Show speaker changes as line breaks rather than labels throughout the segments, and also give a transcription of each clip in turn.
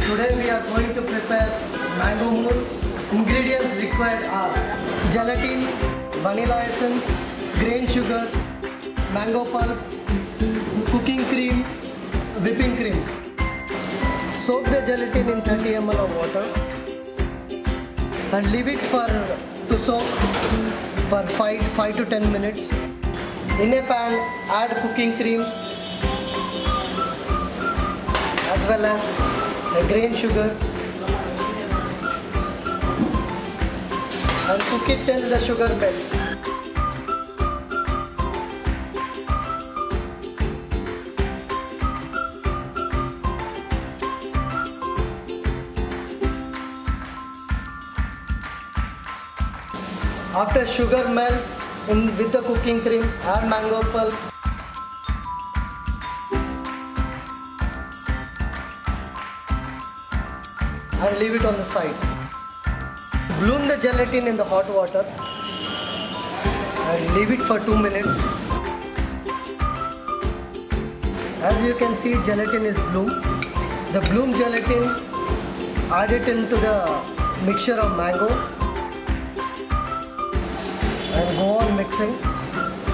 Today we are going to prepare mango mousse. Ingredients required are gelatin, vanilla essence, grain sugar, mango pulp, cooking cream, whipping cream. Soak the gelatin in 30 ml of water and leave it to soak for 5 to 10 minutes. In a pan, add cooking cream as well as a grain sugar and cook it till the sugar melts. After sugar melts with the cooking cream, add mango pulp. And leave it on the side. Bloom the gelatin in the hot water and leave it for 2 minutes. As you can see, gelatin is bloom. The bloom gelatin, add it into the mixture of mango and go on mixing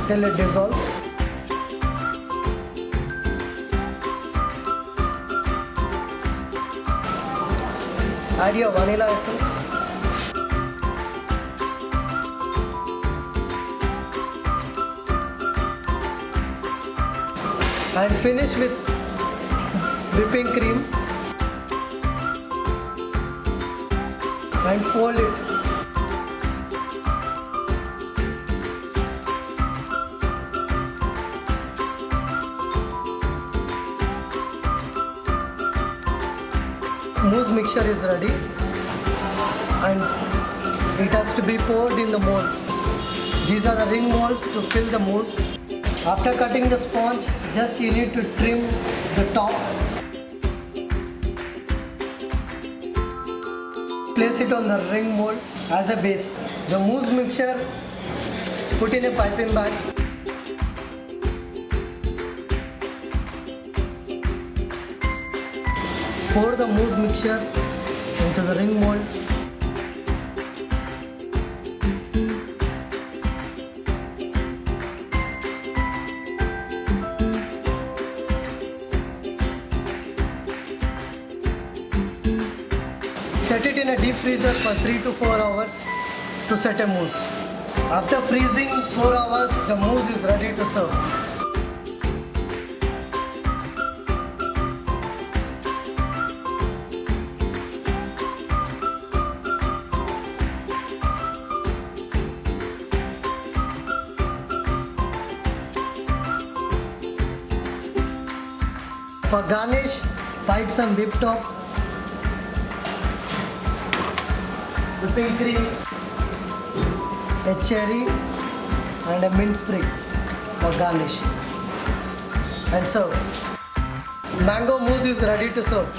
till it dissolves. Add your vanilla essence and finish with whipping cream and fold it. Mousse mixture is ready and it has to be poured in the mold. These are the ring molds to fill the mousse. After cutting the sponge, just you need to trim the top. Place it on the ring mold as a base. The mousse mixture, put in a piping bag. Pour the mousse mixture into the ring mold. Set it in a deep freezer for 3 to 4 hours to set a mousse. After freezing 4 hours, the mousse is ready to serve. For garnish, pipe some whipped top, whipping cream, a cherry and a mint sprig for garnish and serve. Mango mousse is ready to serve.